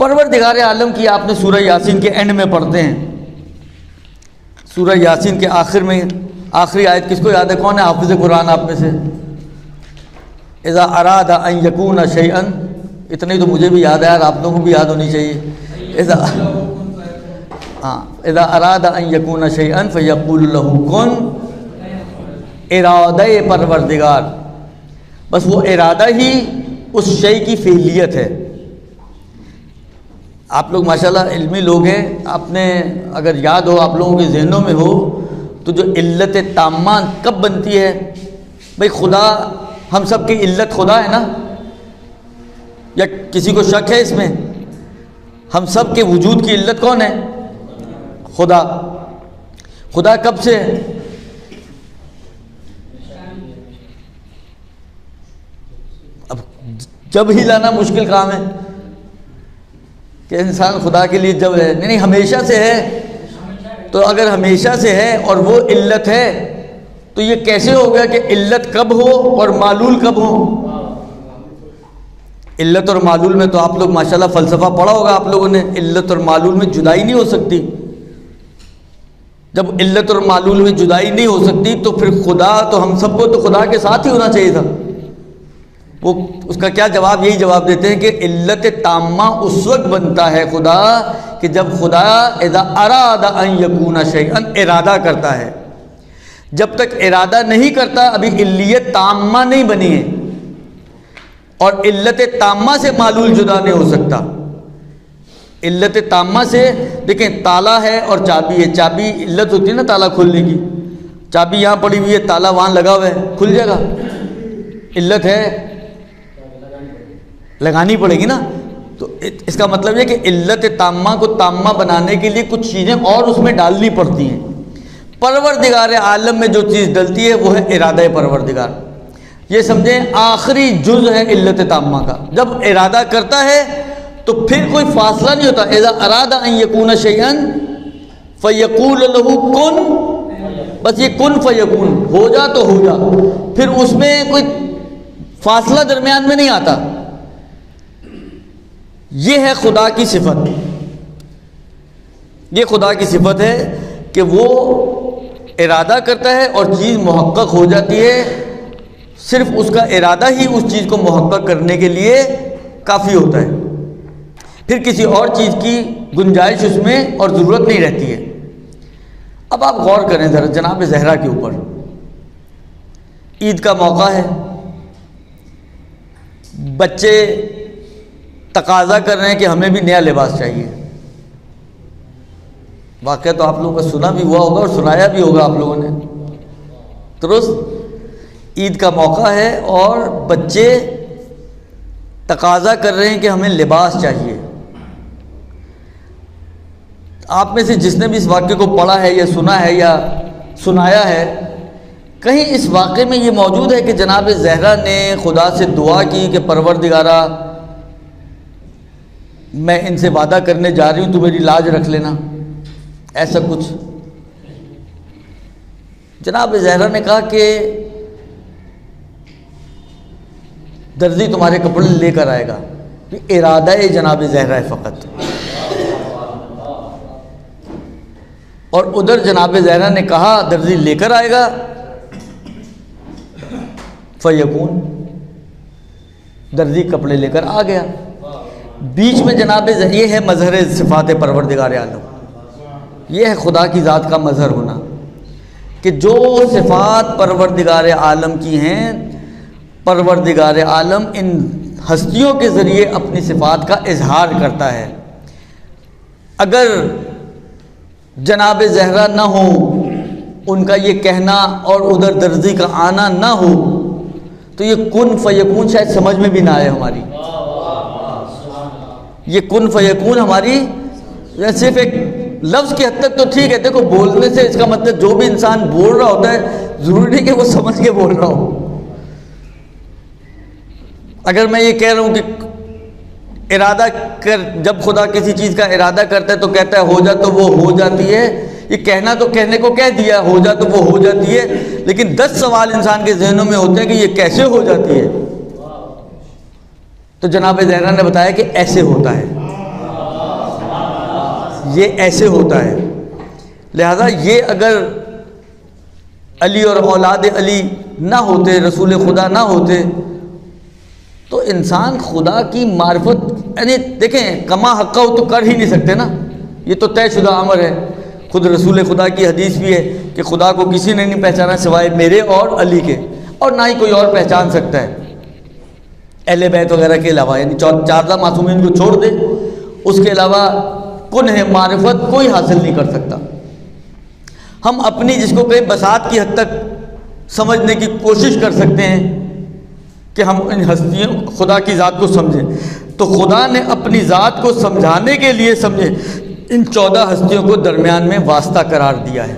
پروردگار عالم کی آپ نے سورہ یاسین کے اینڈ میں پڑھتے ہیں، سورہ یاسین کے آخر میں آخری آیت کس کو یاد ہے؟ کون ہے حافظ قرآن آپ میں سے؟ اذا اراد ان یکون شیئا، اتنی تو مجھے بھی یاد ہے یار، آپ لوگوں کو بھی یاد ہونی چاہیے۔ اذا اراد ان یکون شیئا فیقول له کن، ارادہ پروردگار، بس وہ ارادہ ہی اس شے کی فعلیت ہے۔ آپ لوگ ماشاءاللہ علمی لوگ ہیں، آپ نے اگر یاد ہو، آپ لوگوں کے ذہنوں میں ہو تو جو علت تامہ کب بنتی ہے؟ بھئی خدا، ہم سب کی علت خدا ہے نا، یا کسی کو شک ہے اس میں؟ ہم سب کے وجود کی علت کون ہے؟ خدا۔ خدا کب سے؟ اب جب ہی لانا مشکل کام ہے کہ انسان خدا کے لیے جب ہے، نہیں ہمیشہ سے ہے۔ تو اگر ہمیشہ سے ہے اور وہ علت ہے تو یہ کیسے ہوگا کہ علت کب ہو اور معلول کب ہو؟ علت اور معلول میں تو آپ لوگ ماشاءاللہ فلسفہ پڑھا ہوگا آپ لوگوں نے، علت اور معلول میں جدائی نہیں ہو سکتی۔ جب علت اور معلول میں جدائی نہیں ہو سکتی تو پھر خدا تو ہم سب کو تو خدا کے ساتھ ہی ہونا چاہیے تھا۔ وہ اس کا کیا جواب؟ یہی جواب دیتے ہیں کہ علت تامہ اس وقت بنتا ہے خدا کہ جب خدا اذا اراد ان یکون شیئا ارادہ کرتا ہے۔ جب تک ارادہ نہیں کرتا ابھی علیت تامہ نہیں بنی ہے، اور علت تامہ سے معلول جدا نہیں ہو سکتا۔ علت تامہ سے دیکھیں، تالا ہے اور چابی ہے، چابی علت ہوتی ہے نا تالا کھولنے کی، چابی یہاں پڑی ہوئی ہے، تالا وہاں لگا ہوا ہے، کھل جائے گا؟ علت ہے، لگانی پڑے گی نا۔ تو اس کا مطلب یہ کہ علت تامہ کو تامہ بنانے کے لیے کچھ چیزیں اور اس میں ڈالنی پڑتی ہیں۔ پروردگار عالم میں جو چیز ڈلتی ہے وہ ہے ارادہ پروردگار۔ یہ سمجھیں آخری جز ہے علت تامہ کا۔ جب ارادہ کرتا ہے تو پھر کوئی فاصلہ نہیں ہوتا۔ اذا اراد ان یکون شیئا فیقول له کن، بس یہ کن فیکون، ہو جا تو ہو جا، پھر اس میں کوئی فاصلہ درمیان میں نہیں آتا۔ یہ ہے خدا کی صفت، یہ خدا کی صفت ہے کہ وہ ارادہ کرتا ہے اور چیز محقق ہو جاتی ہے۔ صرف اس کا ارادہ ہی اس چیز کو محقق کرنے کے لیے کافی ہوتا ہے، پھر کسی اور چیز کی گنجائش اس میں اور ضرورت نہیں رہتی ہے۔ اب آپ غور کریں ذرا جناب زہرا کے اوپر، عید کا موقع ہے، بچے تقاضا کر رہے ہیں کہ ہمیں بھی نیا لباس چاہیے۔ واقعہ تو آپ لوگوں کا سنا بھی ہوا ہوگا اور سنایا بھی ہوگا آپ لوگوں نے، درست؟ عید کا موقع ہے اور بچے تقاضا کر رہے ہیں کہ ہمیں لباس چاہیے۔ آپ میں سے جس نے بھی اس واقعے کو پڑھا ہے یا سنا ہے یا سنایا ہے، کہیں اس واقعے میں یہ موجود ہے کہ جناب زہرا نے خدا سے دعا کی کہ پروردگارا میں ان سے وعدہ کرنے جا رہی ہوں، تو میری لاج رکھ لینا، ایسا کچھ؟ جناب زہرا نے کہا کہ درزی تمہارے کپڑے لے کر آئے گا، ارادہ جناب زہرا ہے فقط۔ اور ادھر جناب زہرا نے کہا درزی لے کر آئے گا، فیکون، درزی کپڑے لے کر آ گیا۔ بیچ میں جناب یہ ہے مظہر صفات پروردگار عالم، یہ ہے خدا کی ذات کا مظہر ہونا کہ جو صفات پروردگار عالم کی ہیں، پروردگار عالم ان ہستیوں کے ذریعے اپنی صفات کا اظہار کرتا ہے۔ اگر جناب زہرا نہ ہو، ان کا یہ کہنا اور ادھر درزی کا آنا نہ ہو تو یہ کن فیکون شاید سمجھ میں بھی نہ آئے ہماری۔ یہ کن فیکون ہماری صرف ایک لفظ کی حد تک تو ٹھیک ہے، دیکھو بولنے سے اس کا مطلب جو بھی انسان بول رہا ہوتا ہے ضروری نہیں کہ وہ سمجھ کے بول رہا ہو۔ اگر میں یہ کہہ رہا ہوں کہ ارادہ کر، جب خدا کسی چیز کا ارادہ کرتا ہے تو کہتا ہے ہو جا تو وہ ہو جاتی ہے، یہ کہنا تو کہنے کو کہہ دیا ہو جا تو وہ ہو جاتی ہے، لیکن 10 سوال انسان کے ذہنوں میں ہوتے ہیں کہ یہ کیسے ہو جاتی ہے؟ تو جناب زہرا نے بتایا کہ ایسے ہوتا ہے۔ یہ ایسے ہوتا ہے. لہذا یہ اگر علی اور اولاد علی نہ ہوتے، رسول خدا نہ ہوتے، تو انسان خدا کی معرفت، یعنی دیکھیں کما حقہ تو کر ہی نہیں سکتے نا، یہ تو طے شدہ امر ہے. خود رسول خدا کی حدیث بھی ہے کہ خدا کو کسی نے نہیں پہچانا سوائے میرے اور علی کے، اور نہ ہی کوئی اور پہچان سکتا ہے اہل بیت وغیرہ کے علاوہ. یعنی 14 معصومین کو چھوڑ دے، اس کے علاوہ کنہ معرفت کوئی حاصل نہیں کر سکتا. ہم اپنی جس کو کہیں بساط کی حد تک سمجھنے کی کوشش کر سکتے ہیں کہ ہم ان ہستیوں خدا کی ذات کو سمجھیں، تو خدا نے اپنی ذات کو سمجھانے کے لیے ان 14 ہستیوں کو درمیان میں واسطہ قرار دیا ہے.